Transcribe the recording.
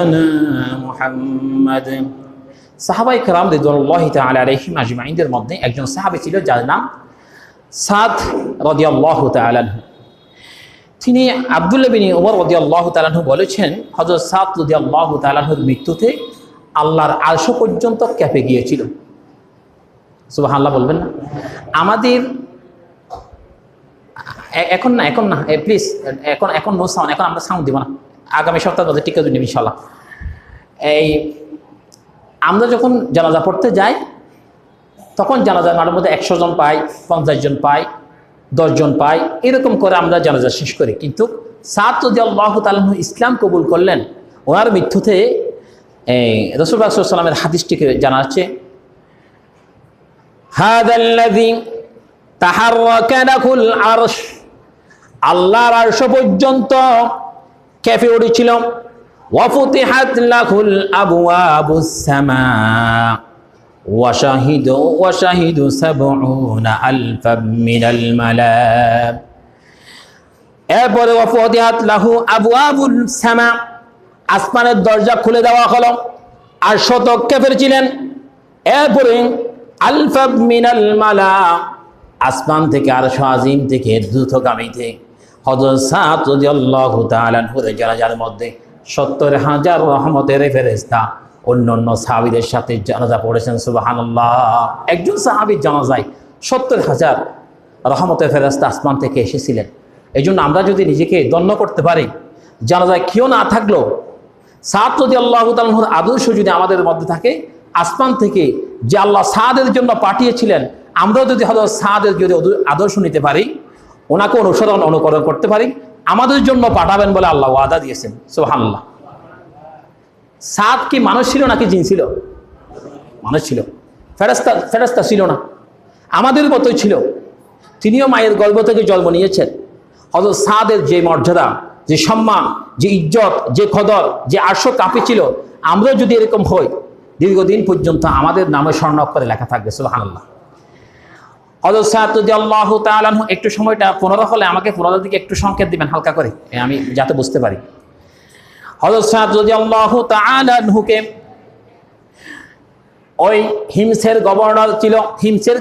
মাওলানা মুহাম্মদ। সাহাবায়ে কেরাম রিদওয়ানুল্লাহি তাআলা আলাইহিম আজমাইনদের মধ্যে একজন সাহাবী ছিল যার নাম সাদ রাদিয়াল্লাহু তাআলা আনহু। তিনি আব্দুল্লাহ বিন উমর রাদিয়াল্লাহু তাআলা আনহু বলেছেন, হযরত সাদ রাদিয়াল্লাহু তাআলা আনহুর মৃত্যুতে আল্লাহর আরশ পর্যন্ত কেঁপে গিয়েছিল। সুবহানাল্লাহ বলবেন না? আমাদের এখন না প্লিজ, এখন নো সাউন্ড, এখন আমরা সাউন্ড দিব না, আগামী সপ্তাহে মধ্যে টিকে দিন ইনশাআল্লাহ। এই আমরা যখন জানাজা পড়তে যাই তখন জানাজার মাঠের মধ্যে 100 জন পাই, 50 জন পাই, 10 জন পাই, এরকম করে আমরা জানাজা শেষ করি। কিন্তু সাদ রাদিয়াল্লাহু তাআলা আনহু ইসলাম কবুল করলেন, ওনার মৃত্যুতে রাসূলুল্লাহ সাল্লাল্লাহু আলাইহি ওয়াসাল্লামের হাদিসটিকে জানা যাচ্ছে, হাদাল্লাযী তাহাররাকা লাহুল আরশ, আল্লাহর আরশ পর্যন্ত কেঁপে উঠেছিল। ওয়া ফুতিহাত লাহুল আবওয়াবুস সামা ওয়া শাহিদু ৭০,০০০ মিনাল মালাক। এরপরে ওয়া ফুতিহাত লাহু আবওয়াবুল সামা, আসমানের দরজা খুলে দেওয়া হলো, আর শত কেঁপে ছিলেন। এরপরে আলফাব মিনাল মালাক, আসমান থেকে আরশ আজিম থেকে দ্রুতগামীতে হযরত সাদ রাদিয়াল্লাহু তাআলা আনহুর জানাজার মধ্যে ৭০,০০০ রহমতের ফেরেশতা অন্যান্য সাহাবীদের সাথে জানাজা পড়েছেন। সুবহানাল্লাহ। একজন সাহাবীর জানাজায় ৭০,০০০ রহমতের ফেরেশতা আসমান থেকে এসেছিলেন। এই জন্য আমরা যদি নিজেকে ধন্য করতে পারি, জানাজায় কেউ না থাকলেও সাদ রাদিয়াল্লাহু তাআলা আনহুর আদর্শ যদি আমাদের মধ্যে থাকে, আসমান থেকে যে আল্লাহ সাদের জন্য পাঠিয়েছিলেন, আমরাও যদি হযরত সাদের যদি আদর্শ নিতে পারি, ওনাকে অনুকরণ করতে পারি, আমাদের জন্য পাঠাবেন বলে আল্লাহ ওয়াদা দিয়েছেন। সুবহানাল্লাহ। সাদ কি মানুষ ছিল নাকি জিন ছিল? মানুষ ছিল, ফেরেশতা ছিল না, আমাদের মতোই ছিল। তিনিও মায়ের গর্ভ থেকে জন্ম নিয়েছেন। হযরত সাদের যে মর্যাদা, যে সম্মান, যে ইজ্জত, যে কদর, যে আরশ কাঁপেছিল, আমরা যদি এরকম হই, দীর্ঘদিন পর্যন্ত আমাদের নামে স্বর্ণাক্ষরে লেখা থাকবে। সুবহানাল্লাহ। হযরত সাদ রাদিয়াল্লাহু তাআলা আনহু, একটু সময়টা 15 হলে আমাকে 15 দিকে একটু সংকেত দিবেন হালকা করে, আমি যাতে বুঝতে পারি। হযরত সাদ রাদিয়াল্লাহু তাআলা আনহুকে ওই হিমসের গভর্নর ছিল, হিমসের